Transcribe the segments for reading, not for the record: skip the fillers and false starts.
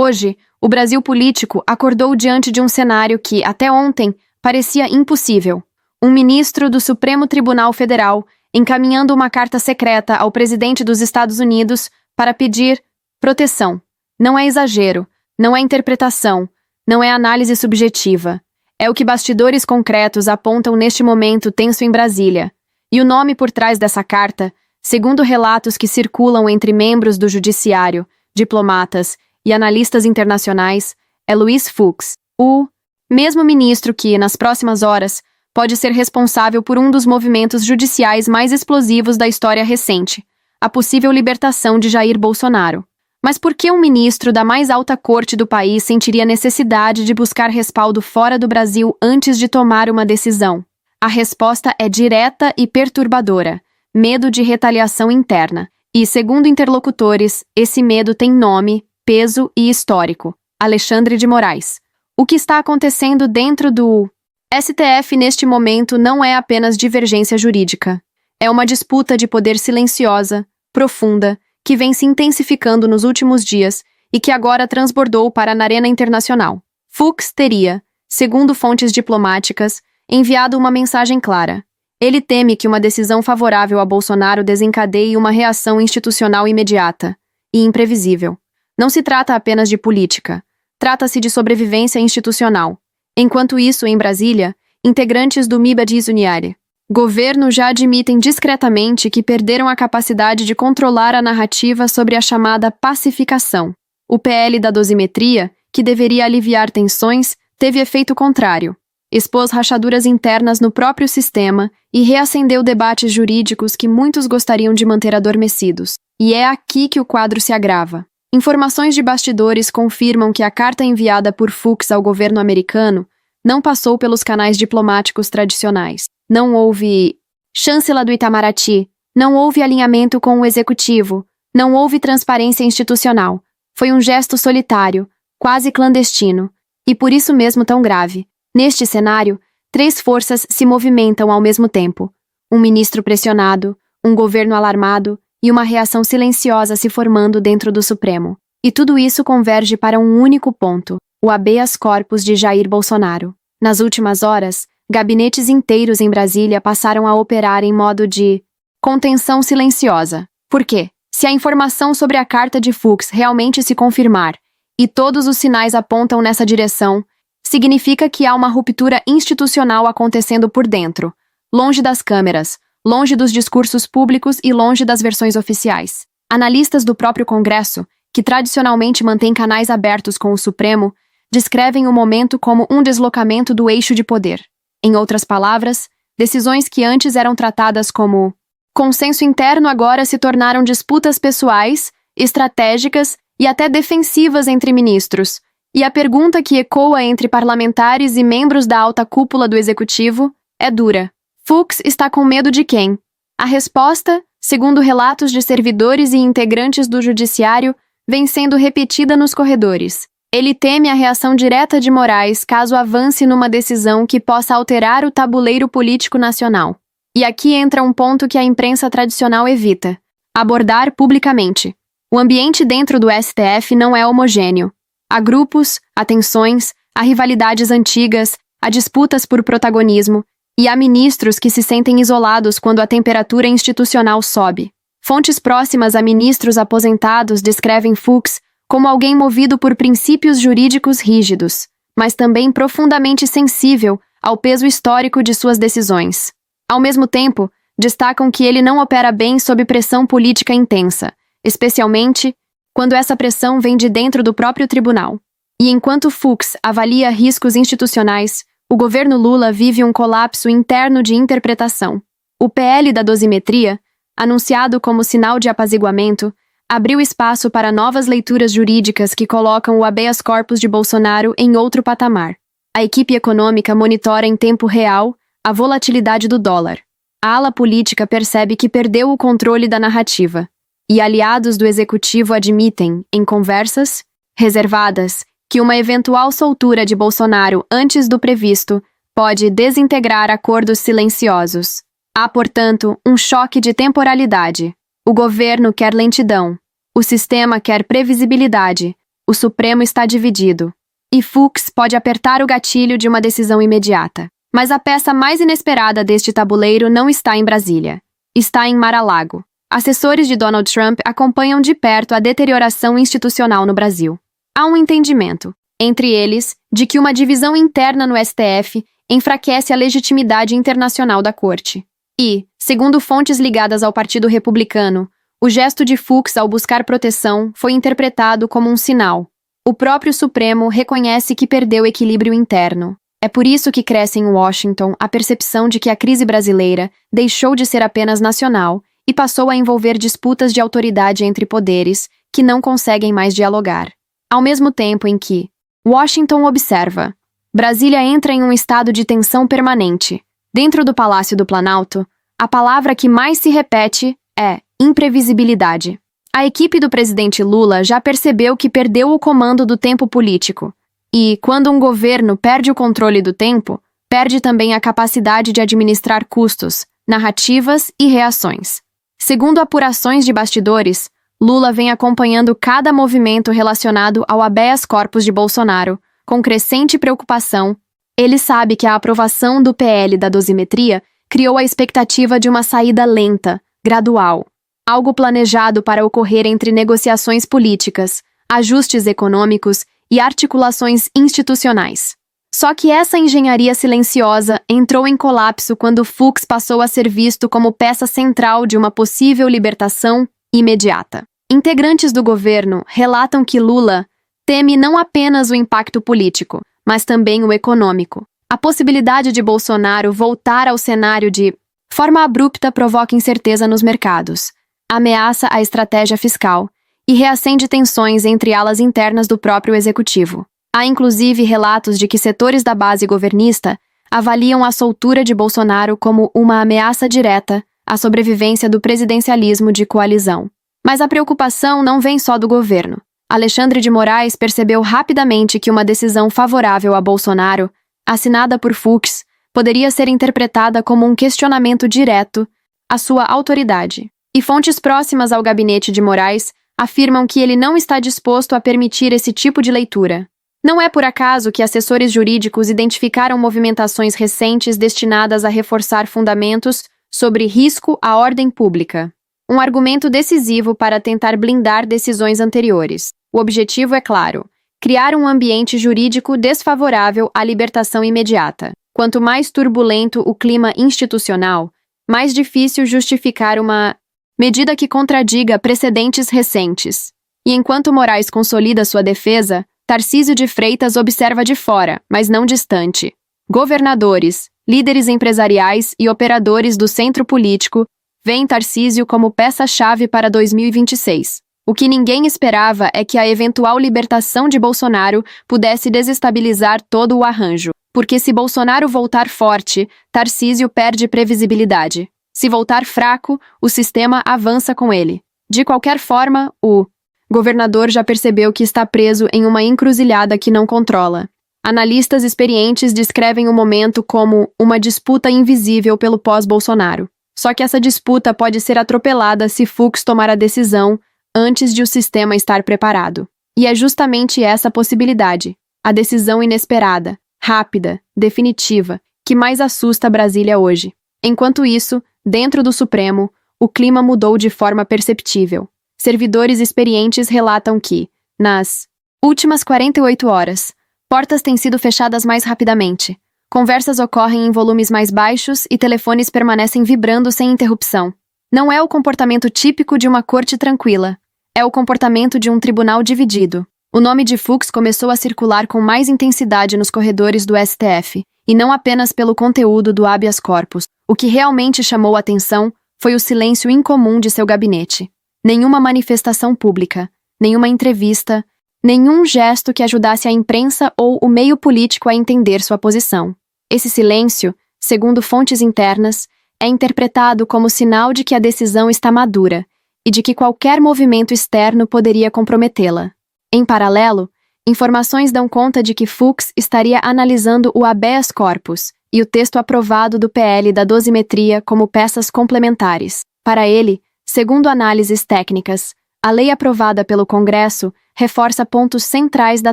Hoje, o Brasil político acordou diante de um cenário que, até ontem, parecia impossível. Um ministro do Supremo Tribunal Federal encaminhando uma carta secreta ao presidente dos Estados Unidos para pedir proteção. Não é exagero, não é interpretação, não é análise subjetiva. É o que bastidores concretos apontam neste momento tenso em Brasília. E o nome por trás dessa carta, segundo relatos que circulam entre membros do judiciário, diplomatas e analistas internacionais, é Luiz Fux, o mesmo ministro que, nas próximas horas, pode ser responsável por um dos movimentos judiciais mais explosivos da história recente, a possível libertação de Jair Bolsonaro. Mas por que um ministro da mais alta corte do país sentiria necessidade de buscar respaldo fora do Brasil antes de tomar uma decisão? A resposta é direta e perturbadora: medo de retaliação interna. E, segundo interlocutores, esse medo tem nome, peso e histórico: Alexandre de Moraes. O que está acontecendo dentro do STF neste momento não é apenas divergência jurídica. É uma disputa de poder silenciosa, profunda, que vem se intensificando nos últimos dias e que agora transbordou para a arena internacional. Fux teria, segundo fontes diplomáticas, enviado uma mensagem clara. Ele teme que uma decisão favorável a Bolsonaro desencadeie uma reação institucional imediata e imprevisível. Não se trata apenas de política, trata-se de sobrevivência institucional. Enquanto isso, em Brasília, integrantes do MIBA Uniare, governo já admitem discretamente que perderam a capacidade de controlar a narrativa sobre a chamada pacificação. O PL da dosimetria, que deveria aliviar tensões, teve efeito contrário. Expôs rachaduras internas no próprio sistema e reacendeu debates jurídicos que muitos gostariam de manter adormecidos. E é aqui que o quadro se agrava. Informações de bastidores confirmam que a carta enviada por Fux ao governo americano não passou pelos canais diplomáticos tradicionais. Não houve chancela do Itamaraty, não houve alinhamento com o executivo, não houve transparência institucional. Foi um gesto solitário, quase clandestino, e por isso mesmo tão grave. Neste cenário, 3 forças se movimentam ao mesmo tempo: um ministro pressionado, um governo alarmado e uma reação silenciosa se formando dentro do Supremo. E tudo isso converge para um único ponto: o habeas corpus de Jair Bolsonaro. Nas últimas horas, gabinetes inteiros em Brasília passaram a operar em modo de contenção silenciosa. Por quê? Se a informação sobre a carta de Fux realmente se confirmar, e todos os sinais apontam nessa direção, significa que há uma ruptura institucional acontecendo por dentro, longe das câmeras, longe dos discursos públicos e longe das versões oficiais. Analistas do próprio Congresso, que tradicionalmente mantém canais abertos com o Supremo, descrevem o momento como um deslocamento do eixo de poder. Em outras palavras, decisões que antes eram tratadas como consenso interno agora se tornaram disputas pessoais, estratégicas e até defensivas entre ministros. E a pergunta que ecoa entre parlamentares e membros da alta cúpula do executivo é dura. Fux está com medo de quem? A resposta, segundo relatos de servidores e integrantes do judiciário, vem sendo repetida nos corredores. Ele teme a reação direta de Moraes caso avance numa decisão que possa alterar o tabuleiro político nacional. E aqui entra um ponto que a imprensa tradicional evita: abordar publicamente. O ambiente dentro do STF não é homogêneo. Há grupos, há tensões, há rivalidades antigas, há disputas por protagonismo, e há ministros que se sentem isolados quando a temperatura institucional sobe. Fontes próximas a ministros aposentados descrevem Fux como alguém movido por princípios jurídicos rígidos, mas também profundamente sensível ao peso histórico de suas decisões. Ao mesmo tempo, destacam que ele não opera bem sob pressão política intensa, especialmente quando essa pressão vem de dentro do próprio tribunal. E enquanto Fux avalia riscos institucionais, o governo Lula vive um colapso interno de interpretação. O PL da dosimetria, anunciado como sinal de apaziguamento, abriu espaço para novas leituras jurídicas que colocam o habeas corpus de Bolsonaro em outro patamar. A equipe econômica monitora em tempo real a volatilidade do dólar. A ala política percebe que perdeu o controle da narrativa. E aliados do executivo admitem, em conversas reservadas, que uma eventual soltura de Bolsonaro antes do previsto pode desintegrar acordos silenciosos. Há, portanto, um choque de temporalidade. O governo quer lentidão. O sistema quer previsibilidade. o Supremo está dividido. E Fux pode apertar o gatilho de uma decisão imediata. Mas a peça mais inesperada deste tabuleiro não está em Brasília. Está em Mar-a-Lago. Assessores de Donald Trump acompanham de perto a deterioração institucional no Brasil. Há um entendimento, entre eles, de que uma divisão interna no STF enfraquece a legitimidade internacional da Corte. E, segundo fontes ligadas ao Partido Republicano, o gesto de Fux ao buscar proteção foi interpretado como um sinal. O próprio Supremo reconhece que perdeu equilíbrio interno. É por isso que cresce em Washington a percepção de que a crise brasileira deixou de ser apenas nacional e passou a envolver disputas de autoridade entre poderes que não conseguem mais dialogar. Ao mesmo tempo em que Washington observa, Brasília entra em um estado de tensão permanente. Dentro do Palácio do Planalto, a palavra que mais se repete é imprevisibilidade. A equipe do presidente Lula já percebeu que perdeu o comando do tempo político. E, quando um governo perde o controle do tempo, perde também a capacidade de administrar custos, narrativas e reações. Segundo apurações de bastidores, Lula vem acompanhando cada movimento relacionado ao habeas corpus de Bolsonaro, com crescente preocupação. Ele sabe que a aprovação do PL da dosimetria criou a expectativa de uma saída lenta, gradual. Algo planejado para ocorrer entre negociações políticas, ajustes econômicos e articulações institucionais. Só que essa engenharia silenciosa entrou em colapso quando Fux passou a ser visto como peça central de uma possível libertação imediata. Integrantes do governo relatam que Lula teme não apenas o impacto político, mas também o econômico. A possibilidade de Bolsonaro voltar ao cenário de forma abrupta provoca incerteza nos mercados, ameaça a estratégia fiscal e reacende tensões entre alas internas do próprio executivo. Há inclusive relatos de que setores da base governista avaliam a soltura de Bolsonaro como uma ameaça direta à sobrevivência do presidencialismo de coalizão. Mas a preocupação não vem só do governo. Alexandre de Moraes percebeu rapidamente que uma decisão favorável a Bolsonaro, assinada por Fux, poderia ser interpretada como um questionamento direto à sua autoridade. E fontes próximas ao gabinete de Moraes afirmam que ele não está disposto a permitir esse tipo de leitura. Não é por acaso que assessores jurídicos identificaram movimentações recentes destinadas a reforçar fundamentos sobre risco à ordem pública. Um argumento decisivo para tentar blindar decisões anteriores. O objetivo é claro: criar um ambiente jurídico desfavorável à libertação imediata. Quanto mais turbulento o clima institucional, mais difícil justificar uma medida que contradiga precedentes recentes. E enquanto Moraes consolida sua defesa, Tarcísio de Freitas observa de fora, mas não distante. Governadores, líderes empresariais e operadores do centro político veem Tarcísio como peça-chave para 2026. O que ninguém esperava é que a eventual libertação de Bolsonaro pudesse desestabilizar todo o arranjo. Porque se Bolsonaro voltar forte, Tarcísio perde previsibilidade. Se voltar fraco, o sistema avança com ele. De qualquer forma, o governador já percebeu que está preso em uma encruzilhada que não controla. Analistas experientes descrevem o momento como uma disputa invisível pelo pós-Bolsonaro. Só que essa disputa pode ser atropelada se Fux tomar a decisão antes de o sistema estar preparado. E é justamente essa possibilidade, a decisão inesperada, rápida, definitiva, que mais assusta Brasília hoje. Enquanto isso, dentro do Supremo, o clima mudou de forma perceptível. Servidores experientes relatam que, nas últimas 48 horas, portas têm sido fechadas mais rapidamente, conversas ocorrem em volumes mais baixos e telefones permanecem vibrando sem interrupção. Não é o comportamento típico de uma corte tranquila, é o comportamento de um tribunal dividido. O nome de Fux começou a circular com mais intensidade nos corredores do STF, e não apenas pelo conteúdo do habeas corpus. O que realmente chamou a atenção foi o silêncio incomum de seu gabinete. Nenhuma manifestação pública, nenhuma entrevista, nenhum gesto que ajudasse a imprensa ou o meio político a entender sua posição. Esse silêncio, segundo fontes internas, é interpretado como sinal de que a decisão está madura e de que qualquer movimento externo poderia comprometê-la. Em paralelo, informações dão conta de que Fux estaria analisando o habeas corpus e o texto aprovado do PL da dosimetria como peças complementares. Para ele, segundo análises técnicas, a lei aprovada pelo Congresso reforça pontos centrais da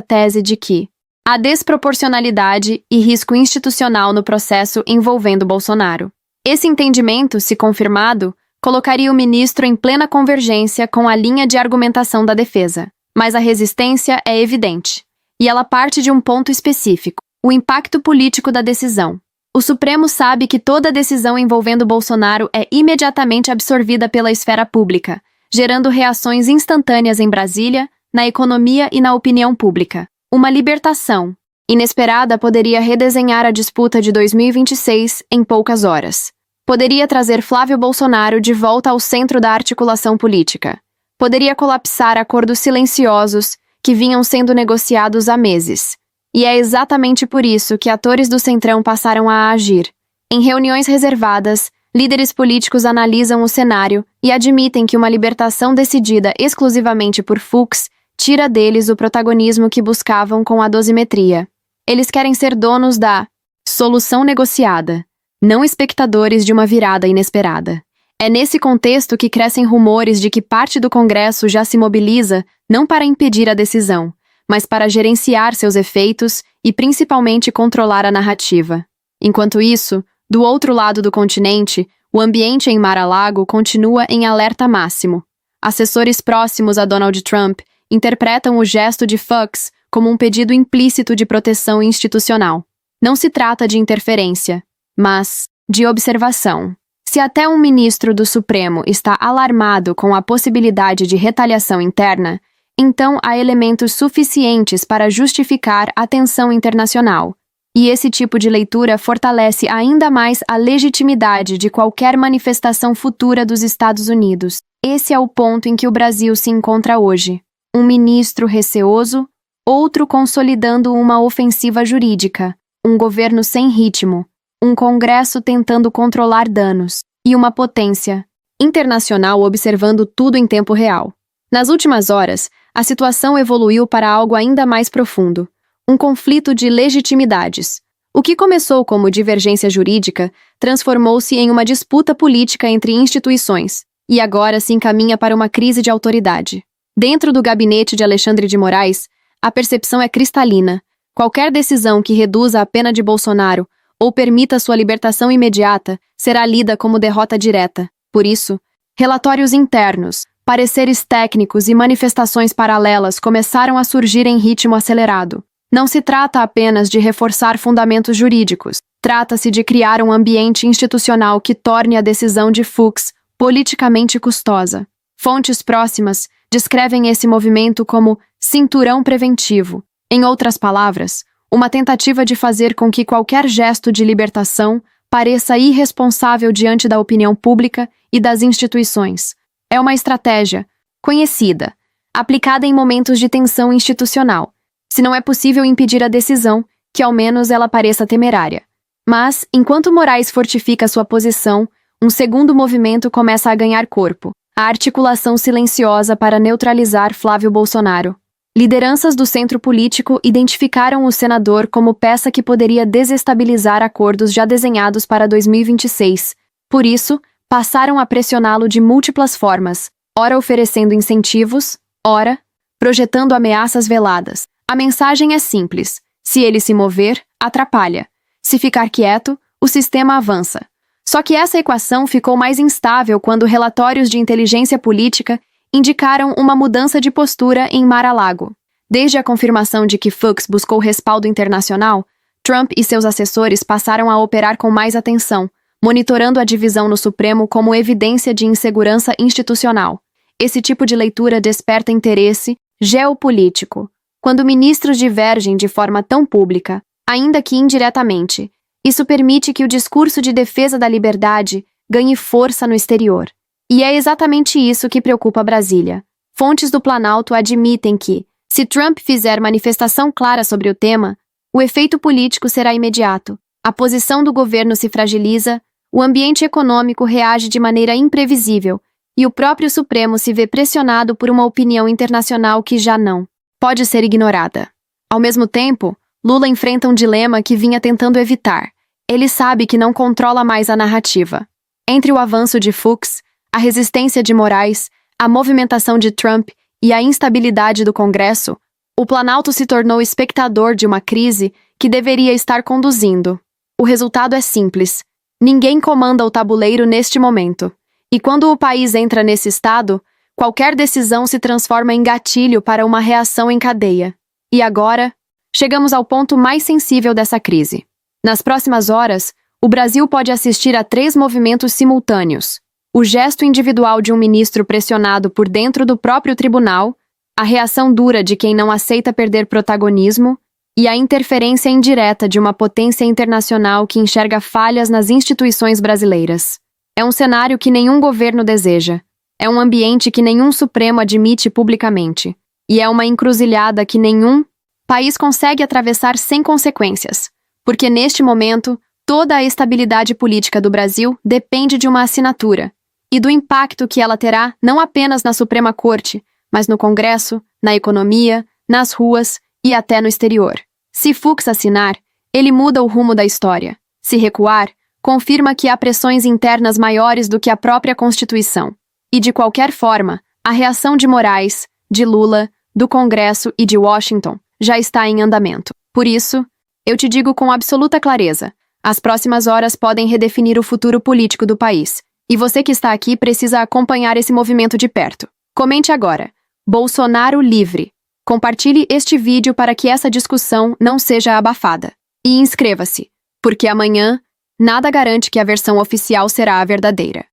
tese de que há desproporcionalidade e risco institucional no processo envolvendo Bolsonaro. Esse entendimento, se confirmado, colocaria o ministro em plena convergência com a linha de argumentação da defesa. Mas a resistência é evidente. E ela parte de um ponto específico: o impacto político da decisão. O Supremo sabe que toda decisão envolvendo Bolsonaro é imediatamente absorvida pela esfera pública, gerando reações instantâneas em Brasília, na economia e na opinião pública. Uma libertação inesperada poderia redesenhar a disputa de 2026 em poucas horas. Poderia trazer Flávio Bolsonaro de volta ao centro da articulação política. Poderia colapsar acordos silenciosos que vinham sendo negociados há meses. E é exatamente por isso que atores do Centrão passaram a agir. Em reuniões reservadas, líderes políticos analisam o cenário e admitem que uma libertação decidida exclusivamente por Fux tira deles o protagonismo que buscavam com a dosimetria. Eles querem ser donos da solução negociada, não espectadores de uma virada inesperada. É nesse contexto que crescem rumores de que parte do Congresso já se mobiliza não para impedir a decisão, mas para gerenciar seus efeitos e principalmente controlar a narrativa. Enquanto isso, do outro lado do continente, o ambiente em Mar-a-Lago continua em alerta máximo. Assessores próximos a Donald Trump interpretam o gesto de Fux como um pedido implícito de proteção institucional. Não se trata de interferência, mas de observação. Se até um ministro do Supremo está alarmado com a possibilidade de retaliação interna, então há elementos suficientes para justificar a tensão internacional. E esse tipo de leitura fortalece ainda mais a legitimidade de qualquer manifestação futura dos Estados Unidos. Esse é o ponto em que o Brasil se encontra hoje. Um ministro receoso, outro consolidando uma ofensiva jurídica, um governo sem ritmo, um Congresso tentando controlar danos, e uma potência internacional observando tudo em tempo real. Nas últimas horas, a situação evoluiu para algo ainda mais profundo, um conflito de legitimidades. O que começou como divergência jurídica transformou-se em uma disputa política entre instituições, e agora se encaminha para uma crise de autoridade. Dentro do gabinete de Alexandre de Moraes, a percepção é cristalina. Qualquer decisão que reduza a pena de Bolsonaro ou permita sua libertação imediata será lida como derrota direta. Por isso, relatórios internos, pareceres técnicos e manifestações paralelas começaram a surgir em ritmo acelerado. Não se trata apenas de reforçar fundamentos jurídicos. Trata-se de criar um ambiente institucional que torne a decisão de Fux politicamente custosa. Fontes próximas descrevem esse movimento como cinturão preventivo. Em outras palavras, uma tentativa de fazer com que qualquer gesto de libertação pareça irresponsável diante da opinião pública e das instituições. É uma estratégia conhecida, aplicada em momentos de tensão institucional. Se não é possível impedir a decisão, que ao menos ela pareça temerária. Mas, enquanto Moraes fortifica sua posição, um segundo movimento começa a ganhar corpo: a articulação silenciosa para neutralizar Flávio Bolsonaro. Lideranças do centro político identificaram o senador como peça que poderia desestabilizar acordos já desenhados para 2026. Por isso, passaram a pressioná-lo de múltiplas formas, ora oferecendo incentivos, ora projetando ameaças veladas. A mensagem é simples: se ele se mover, atrapalha. Se ficar quieto, o sistema avança. Só que essa equação ficou mais instável quando relatórios de inteligência política indicaram uma mudança de postura em Mar-a-Lago. Desde a confirmação de que Fux buscou respaldo internacional, Trump e seus assessores passaram a operar com mais atenção, monitorando a divisão no Supremo como evidência de insegurança institucional. Esse tipo de leitura desperta interesse geopolítico. Quando ministros divergem de forma tão pública, ainda que indiretamente, isso permite que o discurso de defesa da liberdade ganhe força no exterior. E é exatamente isso que preocupa Brasília. Fontes do Planalto admitem que, se Trump fizer manifestação clara sobre o tema, o efeito político será imediato. A posição do governo se fragiliza, o ambiente econômico reage de maneira imprevisível, e o próprio Supremo se vê pressionado por uma opinião internacional que já não pode ser ignorada. Ao mesmo tempo, Lula enfrenta um dilema que vinha tentando evitar. Ele sabe que não controla mais a narrativa. Entre o avanço de Fux, a resistência de Moraes, a movimentação de Trump e a instabilidade do Congresso, o Planalto se tornou espectador de uma crise que deveria estar conduzindo. O resultado é simples. Ninguém comanda o tabuleiro neste momento. E quando o país entra nesse estado, qualquer decisão se transforma em gatilho para uma reação em cadeia. E agora, chegamos ao ponto mais sensível dessa crise. Nas próximas horas, o Brasil pode assistir a 3 movimentos simultâneos: o gesto individual de um ministro pressionado por dentro do próprio tribunal, a reação dura de quem não aceita perder protagonismo e a interferência indireta de uma potência internacional que enxerga falhas nas instituições brasileiras. É um cenário que nenhum governo deseja. É um ambiente que nenhum Supremo admite publicamente. E é uma encruzilhada que nenhum país consegue atravessar sem consequências. Porque neste momento, toda a estabilidade política do Brasil depende de uma assinatura e do impacto que ela terá não apenas na Suprema Corte, mas no Congresso, na economia, nas ruas e até no exterior. Se Fux assinar, ele muda o rumo da história. Se recuar, confirma que há pressões internas maiores do que a própria Constituição. E de qualquer forma, a reação de Moraes, de Lula, do Congresso e de Washington já está em andamento. Por isso, eu te digo com absoluta clareza, as próximas horas podem redefinir o futuro político do país. E você que está aqui precisa acompanhar esse movimento de perto. Comente agora: Bolsonaro livre. Compartilhe este vídeo para que essa discussão não seja abafada. E inscreva-se, porque amanhã, nada garante que a versão oficial será a verdadeira.